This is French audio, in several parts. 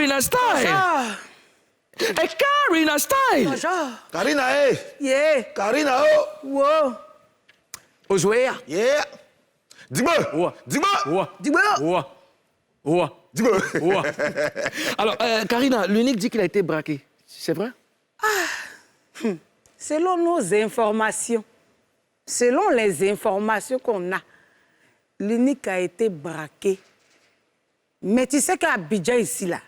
Karina Style. Et Karina Style. Karina, Yeah. Karina, Wow. Ozoea. Yeah. Dis-moi. Ouah. Dis-moi. Ouah. Dis-moi. Ouah. Ouah. Dis-moi. Ouah. Alors, Karina, l'unique dit qu'il a été braqué. C'est vrai? Selon nos informations, selon les informations qu'on a, l'unique a été braqué. Mais tu sais qu'à Abidjan, ici, là,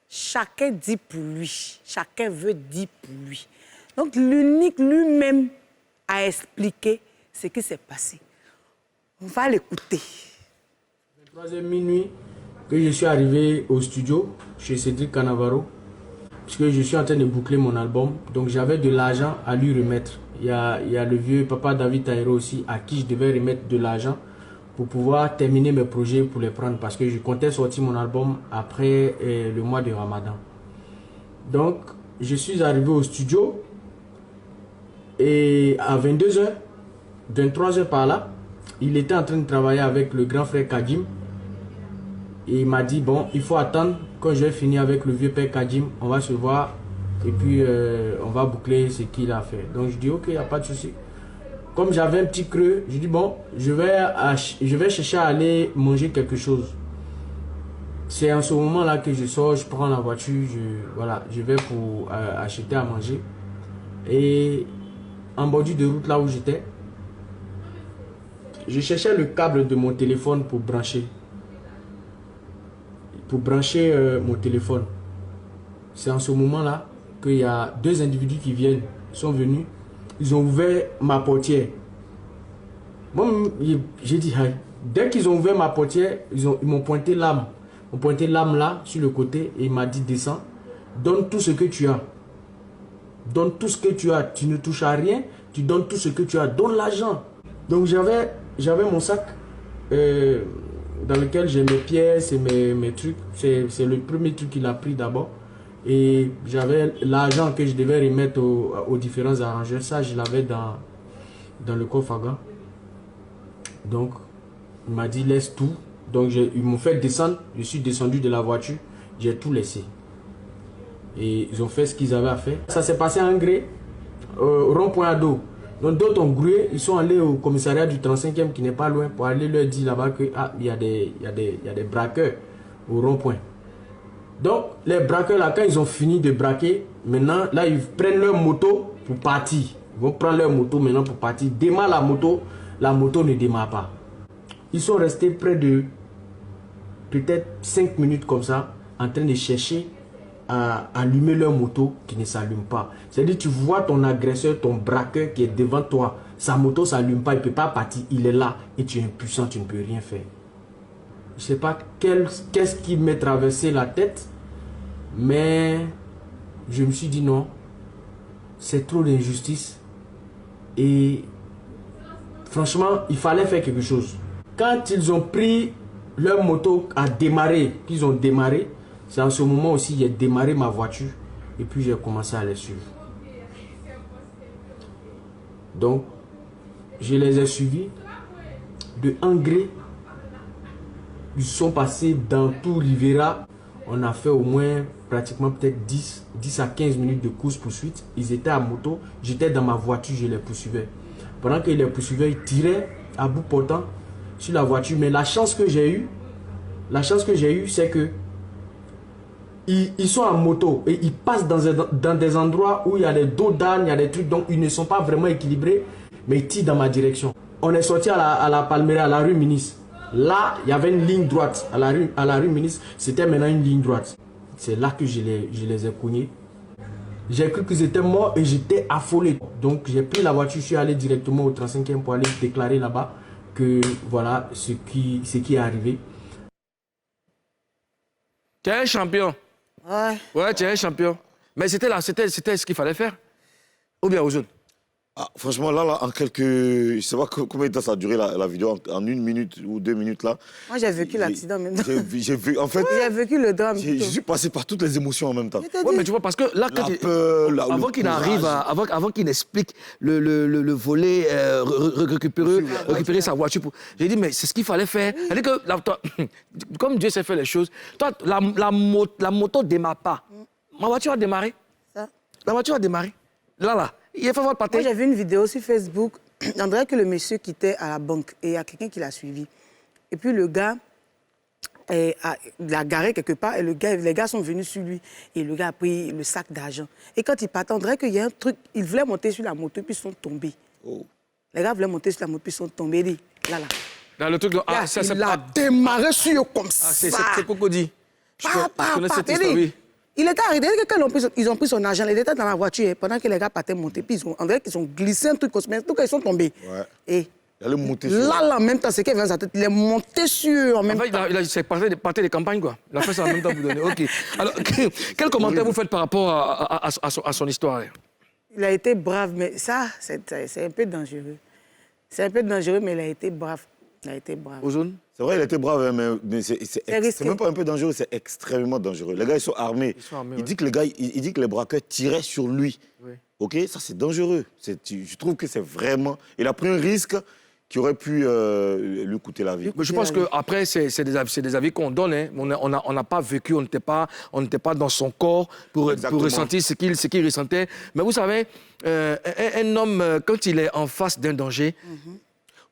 chacun dit pour lui. Chacun veut dire pour lui. Donc, l'unique lui-même a expliqué ce qui s'est passé. On va l'écouter. 23h minuit que je suis arrivé au studio chez Cédric Cannavaro, puisque je suis en train de boucler mon album. Donc j'avais de l'argent à lui remettre. Il y a le vieux papa David Taïro aussi, à qui je devais remettre de l'argent pour pouvoir terminer mes projets, pour les prendre, parce que je comptais sortir mon album après le mois de Ramadan. Donc je suis arrivé au studio et à 22h, 23h par là, il était en train de travailler avec le grand frère Kadim. Et il m'a dit, bon, il faut attendre quand je vais finir avec le vieux père Kadim, on va se voir et puis on va boucler ce qu'il a fait. Donc je dis, ok, il n'y a pas de souci. Comme j'avais un petit creux, je dis, bon, je vais chercher à aller manger quelque chose. C'est en ce moment-là que je sors, je prends la voiture, je vais pour acheter à manger. Et en bordure de route là où j'étais, je cherchais le câble de mon téléphone pour brancher. Mon téléphone. C'est en ce moment-là qu'il y a deux individus qui sont venus. Ils ont ouvert ma portière. Moi, j'ai dit, hey. Dès qu'ils ont ouvert ma portière, ils m'ont pointé l'âme. Ils m'ont pointé l'âme là, sur le côté, et il m'a dit, descends, donne tout ce que tu as. Donne tout ce que tu as. Tu ne touches à rien, tu donnes tout ce que tu as. Donne l'argent. Donc j'avais mon sac dans lequel j'ai mes pièces et mes trucs. C'est le premier truc qu'il a pris d'abord. Et j'avais l'argent que je devais remettre aux différents arrangeurs. Ça, je l'avais dans le coffre à gants. Donc, il m'a dit, laisse tout. Donc, ils m'ont fait descendre. Je suis descendu de la voiture. J'ai tout laissé. Et ils ont fait ce qu'ils avaient à faire. Ça s'est passé à Angré, au rond-point à dos. Donc d'autres ont groué, ils sont allés au commissariat du 35e qui n'est pas loin pour aller leur dire là-bas qu'il y a des braqueurs au rond-point. Donc les braqueurs là, quand ils ont fini de braquer, maintenant là ils prennent leur moto pour partir. Ils vont prendre leur moto maintenant pour partir. Démarre la moto ne démarre pas. Ils sont restés près de peut-être 5 minutes comme ça, en train de chercher à allumer leur moto qui ne s'allume pas. C'est-à-dire tu vois ton agresseur, ton braqueur qui est devant toi, sa moto ne s'allume pas, il ne peut pas partir, il est là et tu es impuissant, tu ne peux rien faire. Je ne sais pas qu'est-ce qui m'est traversé la tête, mais je me suis dit non, c'est trop d'injustice et franchement, il fallait faire quelque chose. Quand ils ont pris leur moto à démarrer, qu'ils ont démarré, c'est en ce moment aussi j'ai démarré ma voiture et puis j'ai commencé à les suivre. Donc, je les ai suivis de Angré. Ils sont passés dans tout Rivera. On a fait au moins pratiquement peut-être 10 à 15 minutes de course-poursuite. Ils étaient à moto, j'étais dans ma voiture, je les poursuivais. Pendant qu'ils les poursuivaient, ils tiraient à bout portant sur la voiture. Mais la chance que j'ai eue, c'est que ils sont en moto et ils passent dans des endroits où il y a des dos d'âne, il y a des trucs, donc ils ne sont pas vraiment équilibrés, mais ils tirent dans ma direction. On est sorti à la Palmera, à la rue Ministre. Là, il y avait une ligne droite. À la rue Ministre, c'était maintenant une ligne droite. C'est là que je les ai cognés. J'ai cru qu'ils étaient morts et j'étais affolé. Donc j'ai pris la voiture, je suis allé directement au 35e pour aller déclarer là-bas que voilà ce qui est arrivé. Tu es un champion. Ouais. Ouais, tu es un champion. Mais c'était ce qu'il fallait faire. Ou bien aux autres. Ah, franchement, là, en quelques... Je sais pas combien de temps ça a duré la vidéo, en 1 minute ou 2 minutes, là. Moi, j'ai vécu l'accident même. J'ai vu, en fait... J'ai vécu le drame. Je suis passé par toutes les émotions en même temps. Oui, mais tu vois, parce que là, quand La peur, avant qu'il n'arrive, avant qu'il n'explique le volet, récupérer sa voiture, j'ai dit, mais c'est ce qu'il fallait faire. C'est-à-dire que, là, toi, comme Dieu sait faire les choses, toi, la moto ne démarre pas. Ma voiture a démarré. Ça. La voiture a démarré. Là. Il a fait votre pâté. Moi, j'ai vu une vidéo sur Facebook. On dirait que le monsieur quittait à la banque et il y a quelqu'un qui l'a suivi. Et puis le gars, il a garé quelque part et les gars sont venus sur lui. Et le gars a pris le sac d'argent. Et quand il partait, on dirait qu'il y a un truc. Ils voulaient monter sur la moto puis ils sont tombés. Oh. Les gars voulaient monter sur la moto puis ils sont tombés. Il dit, là. Dans le truc, Il a démarré sur eux comme ça. C'est Cocody. Je connais cette Il histoire, dit, oui. il était arrivé, quand ils ont pris son argent, il était dans la voiture pendant que les gars partaient monter. Puis on dirait qu'ils ont glissé un truc, mais en tout cas, ils sont tombés. Ouais. Et Il allait monter sur... là, en même temps, c'est qu'il avait dans sa tête, il est monté sur en même En fait, temps. c'est parti des campagnes, quoi. Il a fait ça en même temps pour donner. OK. Alors, quel commentaire vous faites par rapport à son histoire? Il a été brave, mais ça, c'est un peu dangereux. C'est un peu dangereux, mais il a été brave. Il a été brave. Ozone? C'est vrai, il était brave, hein, mais c'est même pas un peu dangereux, c'est extrêmement dangereux. Les gars, ils sont armés. Il dit que il dit que les braqueurs tiraient sur lui. Oui. OK, ça, c'est dangereux. Je trouve que c'est vraiment... Il a pris un risque qui aurait pu lui coûter la vie. Mais je pense qu'après, c'est des avis qu'on donne. Hein. On n'a pas vécu, on n'était pas dans son corps pour ressentir ce qu'il ressentait. Mais vous savez, un homme, quand il est en face d'un danger,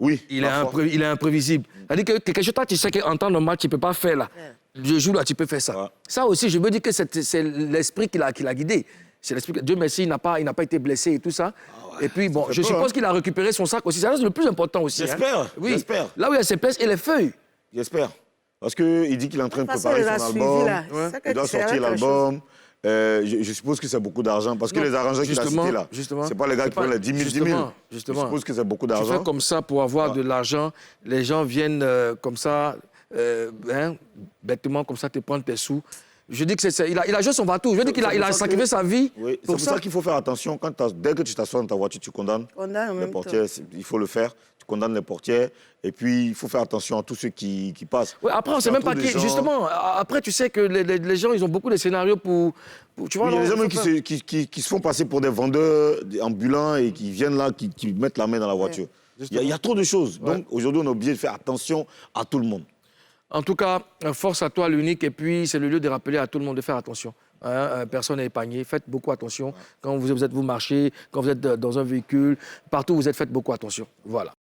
oui, il est imprévisible. C'est-à-dire que quelque chose, toi, tu sais qu'en temps normal, tu ne peux pas faire là. Je joue là, tu peux faire ça. Ouais. Ça aussi, je me dis que c'est l'esprit qui l'a guidé. C'est l'esprit que Dieu merci, il n'a pas été blessé et tout ça. Et puis, bon, je suppose qu'il a récupéré son sac aussi. C'est le plus important aussi. J'espère, Oui. j'espère. Là où il y a ses pièces et les feuilles. J'espère. Parce qu'il dit qu'il est en train de préparer son album. Il doit sortir l'album. Je suppose que c'est beaucoup d'argent. Parce que les arrangements qu'il a cités là, c'est pas les gars qui prennent les 10 000. Justement. Je suppose que c'est beaucoup Tu d'argent. fais comme ça pour avoir de l'argent. Les gens viennent comme ça, bêtement, comme ça, te prendre tes sous. Je dis que il a joué son bateau. Je dis qu'il a sacrifié sa vie. Oui, c'est pour ça qu'il faut faire attention. Dès que tu t'assois dans ta voiture, tu condamnes les portières. Il faut le faire. Tu condamnes les portières. Et puis, il faut faire attention à tous ceux qui passent. Oui, après, on ne sait même pas qui. Justement, après, tu sais que les gens, ils ont beaucoup de scénarios pour tu vois, il y a des gens qui se font passer pour des vendeurs ambulants et qui viennent là, qui mettent la main dans la voiture. Il y a trop de choses. Donc, aujourd'hui, on est obligé de faire attention à tout le monde. En tout cas, force à toi, l'unique. Et puis, c'est le lieu de rappeler à tout le monde de faire attention. Personne n'est épargné. Faites beaucoup attention. Quand vous marchez, quand vous êtes dans un véhicule, partout où vous êtes, faites beaucoup attention. Voilà.